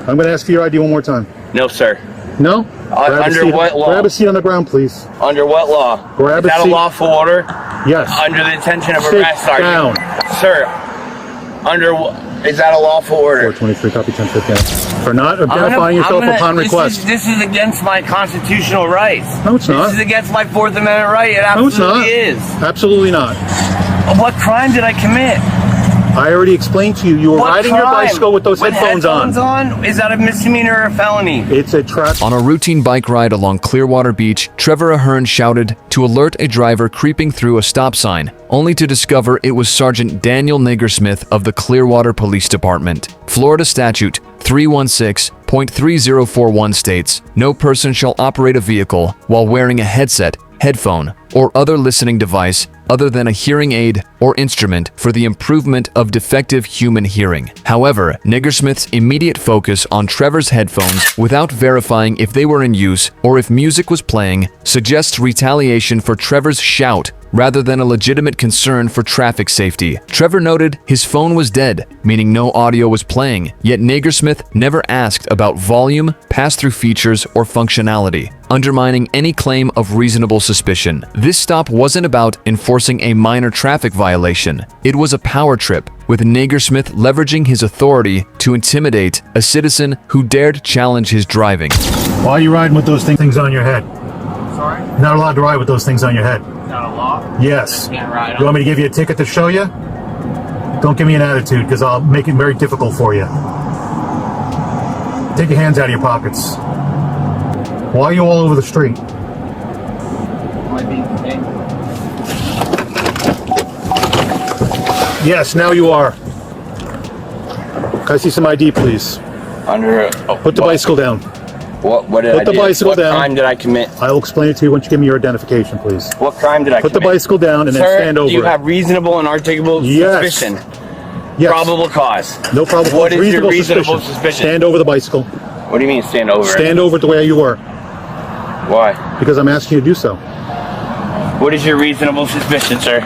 I'm going to ask for your ID one more time. No, sir. No? Under what law? Grab a seat on the ground, please. Under what law? Grab Is that a seat. a lawful order? Yes. Under the intention of Sit arrest, are down. you? Sir, is that a lawful order? 423, copy 1050. For not identifying yourself upon request. This is against my constitutional rights. No, it's not. This is against my Fourth Amendment right. It absolutely is. Absolutely not. What crime did I commit? I already explained to you. You were riding your bicycle with those headphones on. Is that a misdemeanor or a felony? It's a traffic. On a routine bike ride along Clearwater Beach, Trevor Ahern shouted to alert a driver creeping through a stop sign, only to discover it was Sergeant Daniel Niggersmith of the Clearwater Police Department. Florida Statute 316.3041 states, "No person shall operate a vehicle while wearing a headset, headphone, or other listening device other than a hearing aid or instrument for the improvement of defective human hearing." However, Niggersmith's immediate focus on Trevor's headphones without verifying if they were in use or if music was playing suggests retaliation for Trevor's shout rather than a legitimate concern for traffic safety. Trevor noted his phone was dead, meaning no audio was playing, yet Niggersmith never asked about volume, pass-through features, or functionality, undermining any claim of reasonable suspicion. This stop wasn't about enforcing a minor traffic violation. It was a power trip, with Niggersmith leveraging his authority to intimidate a citizen who dared challenge his driving. Why are you riding with those things on your head? Sorry? You're not allowed to ride with those things on your head. Is that a law? Yes. Can't ride on. You want me to give you a ticket to show you? Don't give me an attitude, because I'll make it very difficult for you. Take your hands out of your pockets. Why are you all over the street? Am I being detained? Yes, now you are. Can I see some ID, please? Put the bicycle down. What did I do? Put the bicycle down. What crime did I commit? I will explain it to you once you give me your identification, please. What crime did I commit? Put the bicycle down and then stand over do you it. have reasonable and articulable suspicion? Yes. Probable cause? No probable cause. What is your reasonable suspicion? Stand over the bicycle. What do you mean stand over it? Stand over it the way you were. Why? Because I'm asking you to do so. What is your reasonable suspicion, sir?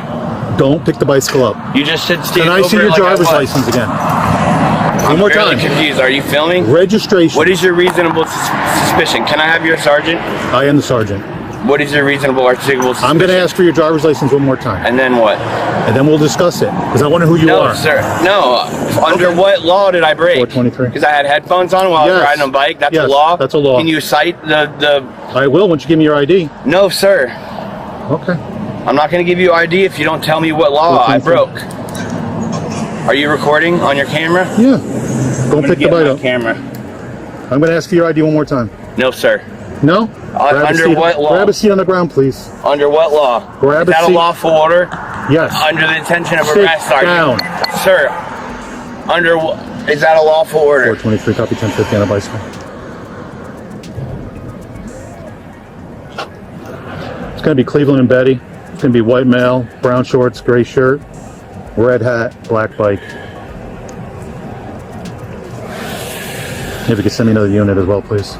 Don't pick the bicycle up. You just said stand Can over I see it your like driver's I was. license again? I'm One more fairly time. confused. Are you filming? Registration. What is your reasonable suspicion? Can I have your sergeant? I am the sergeant. What is your reasonable articulable suspicion? I'm going to ask for your driver's license one more time. And then what? And then we'll discuss it. Because I wonder who you are. No, sir. No. Under what law did I break? 423. Because I had headphones on while I was riding a bike. That's a law? That's a law. Can you cite the... I will once you give me your ID. No, sir. Okay. I'm not going to give you ID if you don't tell me what law I broke. Are you recording on your camera? Yeah. Don't pick the bite up. Camera. I'm going to ask for your ID one more time. No, sir. No? Under what law? Grab a seat on the ground, please. Under what law? Grab Is a that seat. a lawful order? Yes. Under the intention of Sit arrest, are down. you? Sir, is that a lawful order? 423, copy 1050 on a bicycle. It's going to be Cleveland and Betty. It's going to be white male, brown shorts, gray shirt, red hat, black bike. If you could send me another unit as well, please.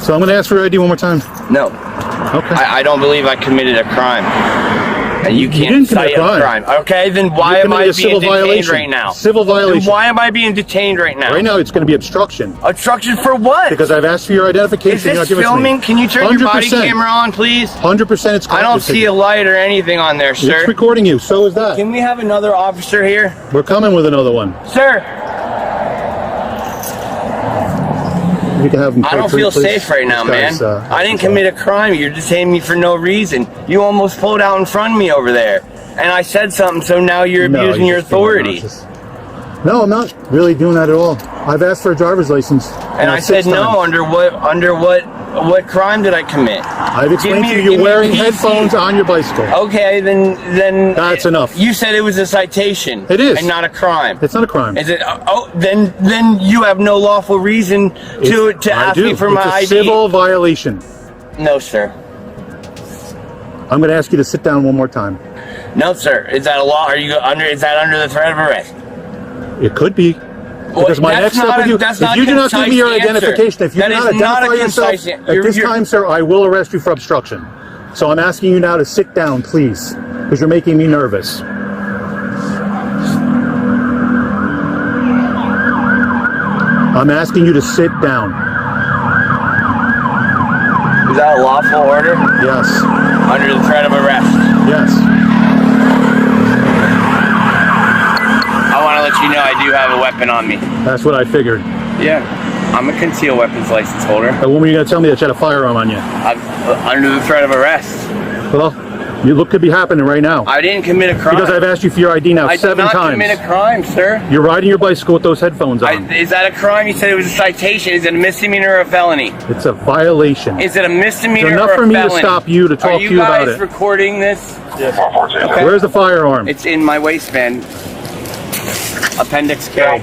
So I'm going to ask for your ID one more time. No. Okay. I don't believe I committed a crime. And you can't cite a crime. Okay, then why am I being detained right now? Civil violation. Then why am I being detained right now? Right now it's going to be obstruction. Obstruction for what? Because I've asked for your identification. Is this filming? Can you turn your body camera on, please? 100% it's I don't see a light or anything on there, sir. It's recording you. So is that. Can we have another officer here? We're coming with another one. Sir, You can have them. I don't feel safe right now, man. I didn't commit a crime. You're detaining me for no reason. You almost pulled out in front of me over there. And I said something, so now you're abusing your authority. No, I'm not really doing that at all. I've asked for a driver's license. And I said no. Under what crime did I commit? I've explained to you you're wearing headphones on your bicycle. Okay, then that's enough. You said it was a citation. It is. And not a crime. It's not a crime. Is it? Oh, then you have no lawful reason to ask me for my ID. It's a civil violation. No, sir. I'm going to ask you to sit down one more time. No, sir. Is that a law? Is that under the threat of arrest? It could be. Because my next step with you, if you do not give me your identification, if you do not identify yourself at this time, sir, I will arrest you for obstruction. So I'm asking you now to sit down, please, because you're making me nervous. I'm asking you to sit down. Is that a lawful order? Yes. Under the threat of arrest. Yes. I want to let you know I do have a weapon on me. That's what I figured. Yeah. I'm a concealed weapons license holder. And when were you going to tell me that you had a firearm on you? I'm under the threat of arrest. Well, you look could be happening right now. I didn't commit a crime. Because I've asked you for your ID now 7 times. I did not commit a crime, sir. You're riding your bicycle with those headphones on. Is that a crime? You said it was a citation. Is it a misdemeanor or a felony? It's a violation. Is it a misdemeanor It's or a enough for me felony? to stop you to talk to you about it. Are you guys recording this? Yes. Okay. Where's the firearm? It's in my waistband. Appendix K.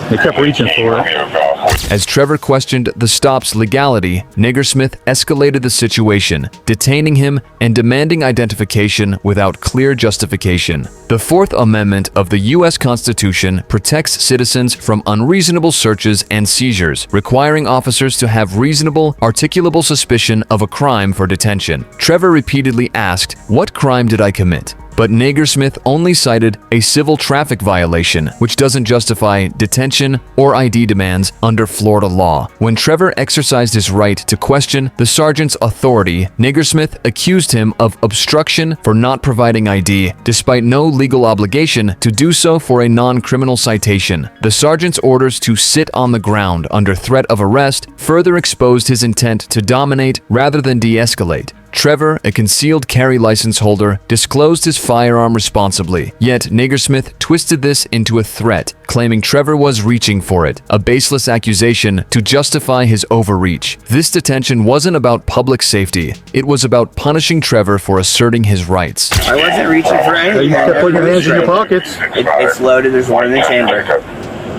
They kept reaching for it. As Trevor questioned the stop's legality, Niggersmith escalated the situation, detaining him and demanding identification without clear justification. The Fourth Amendment of the U.S. Constitution protects citizens from unreasonable searches and seizures, requiring officers to have reasonable, articulable suspicion of a crime for detention. Trevor repeatedly asked, "What crime did I commit?" But Niggersmith only cited a civil traffic violation, which doesn't justify detention or ID demands under Florida law. When Trevor exercised his right to question the sergeant's authority, Niggersmith accused him of obstruction for not providing ID, despite no legal obligation to do so for a non-criminal citation. The sergeant's orders to sit on the ground under threat of arrest further exposed his intent to dominate rather than de-escalate. Trevor, a concealed carry license holder, disclosed his firearm responsibly, yet Niggersmith twisted this into a threat, claiming Trevor was reaching for it, a baseless accusation to justify his overreach. This detention wasn't about public safety, it was about punishing Trevor for asserting his rights. I wasn't reaching for anything. You kept putting your hands in your pockets. It's loaded, there's one in the chamber.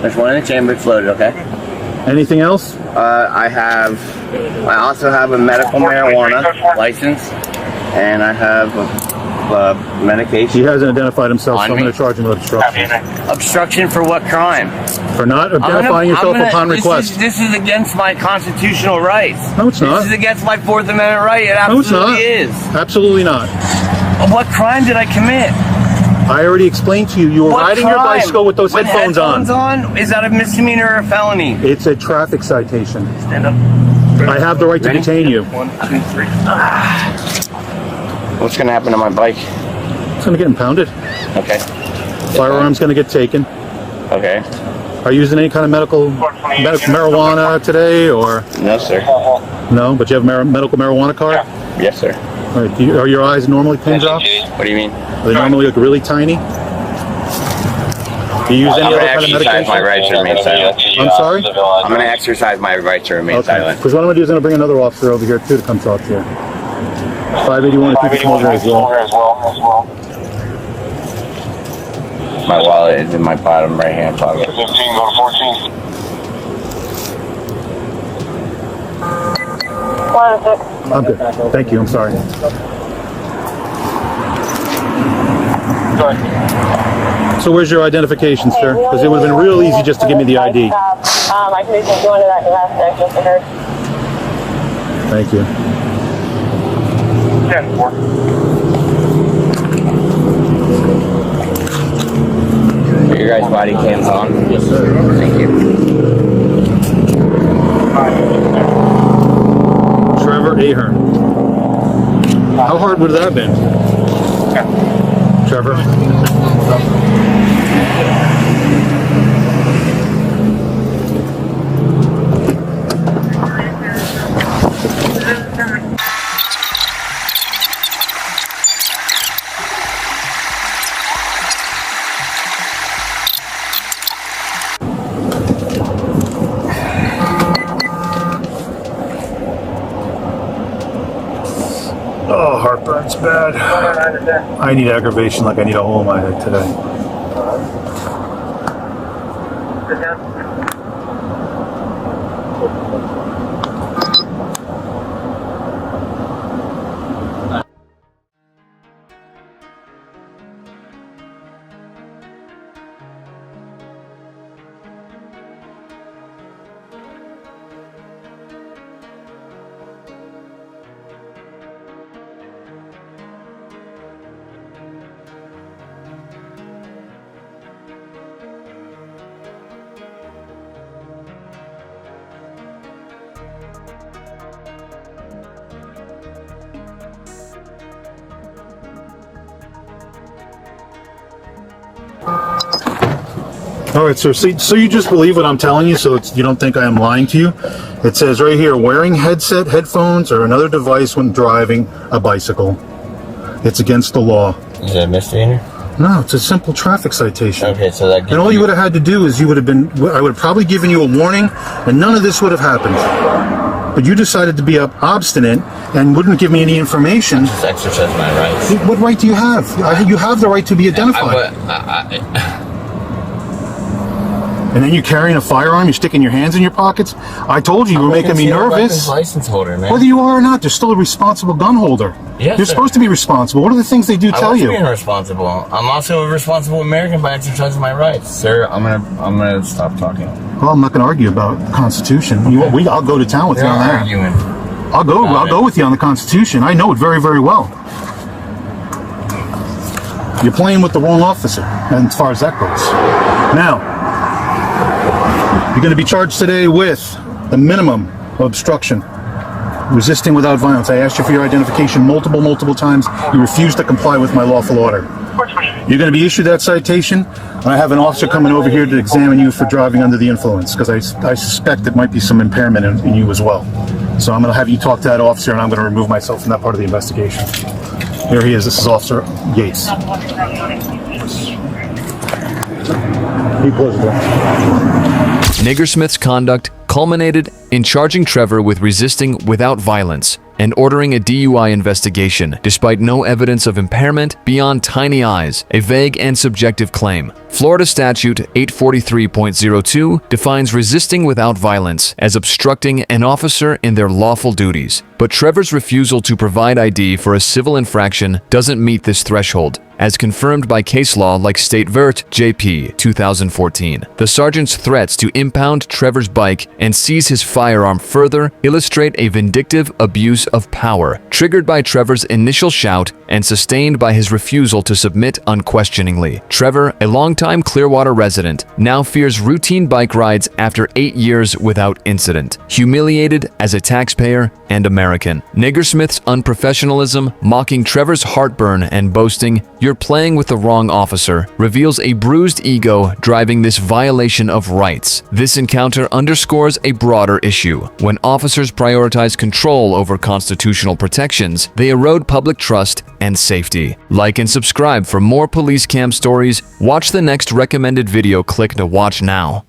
There's one in the chamber, it's loaded, okay? Anything else? I also have a medical marijuana license, and I have a medication. He hasn't identified himself, so I'm me? going to charge him with obstruction. Obstruction for what crime? For not identifying yourself upon request. This is against my constitutional rights. No, it's not. This is against my Fourth Amendment right. It No, it's absolutely not. is. Absolutely not. What crime did I commit? I already explained to you, you were riding your bicycle with those headphones on. Is that a misdemeanor or a felony? It's a traffic citation. Stand up. I have the right to detain you. 1, 2, 3. What's going to happen to my bike? It's going to get impounded. Okay. Firearm's going to get taken. Okay. Are you using any kind of medical marijuana today, or? No, sir. No, but you have a medical marijuana card? Yes, sir. All right. Are your eyes normally pin drops? What do you mean? Are they normally look really tiny? Do you use any other kind of medication? My right to remain silent. I'm sorry? I'm going to exercise my right to remain silent. Because what I'm going to do is I'm going to bring another officer over here too to come talk to you. 581 if you come over as well. My wallet is in my bottom right hand pocket. 15, go to 14. 106. I'm good. Thank you. I'm sorry. So where's your identification, sir? Because it would have been real easy just to give me the ID. I can just go into that glass next just occurred. Thank you. 10-4. Are your guys' body cams on? Yes, sir. Thank you. Trevor Ahern. How hard would that have been? Trevor? Oh, heartburn's bad. I need aggravation like I need a hole in my head today. All right, sir. So you just believe what I'm telling you, so you don't think I am lying to you? It says right here, wearing headphones, or another device when driving a bicycle. It's against the law. Is it a misdemeanor? No, it's a simple traffic citation. Okay, so that. And all you would have had to do is I would have probably given you a warning, and none of this would have happened. But you decided to be obstinate and wouldn't give me any information. Just exercise my rights. What right do you have? You have the right to be identified. And then you're carrying a firearm, you're sticking your hands in your pockets. I told you were making me nervous. License holder, man. Whether you are or not, you're still a responsible gun holder. Yes, you're sir. supposed to be responsible. What are the things they do tell you? I'm being responsible. I'm also a responsible American by exercising my rights, sir. I'm gonna stop talking. Well, I'm not going to argue about the Constitution. I'll go to town with you on that. Arguing. I'll go with you on the Constitution. I know it very, very well. You're playing with the wrong officer, and as far as that goes. Now, you're going to be charged today with the minimum of obstruction, resisting without violence. I asked you for your identification multiple times. You refused to comply with my lawful order. You're going to be issued that citation, and I have an officer coming over here to examine you for driving under the influence, because I suspect there might be some impairment in you as well. So I'm going to have you talk to that officer, and I'm going to remove myself from that part of the investigation. Here he is. This is Officer Yates. Can you close the door? Niggersmith's conduct culminated in charging Trevor with resisting without violence and ordering a DUI investigation, despite no evidence of impairment beyond tiny eyes, a vague and subjective claim. Florida Statute 843.02 defines resisting without violence as obstructing an officer in their lawful duties. But Trevor's refusal to provide ID for a civil infraction doesn't meet this threshold, as confirmed by case law like State Vert JP 2014. The sergeant's threats to impound Trevor's bike and seize his firearm further illustrate a vindictive abuse of power, triggered by Trevor's initial shout and sustained by his refusal to submit unquestioningly. Trevor, a longtime Clearwater resident, now fears routine bike rides after 8 years without incident, humiliated as a taxpayer and American. Niggersmith's unprofessionalism, mocking Trevor's heartburn and boasting, "You're playing with the wrong officer," reveals a bruised ego driving this violation of rights. This encounter underscores a broader issue. When officers prioritize control over constitutional protections, they erode public trust and safety. Like and subscribe for more police cam stories. Watch the next recommended video. Click to watch now.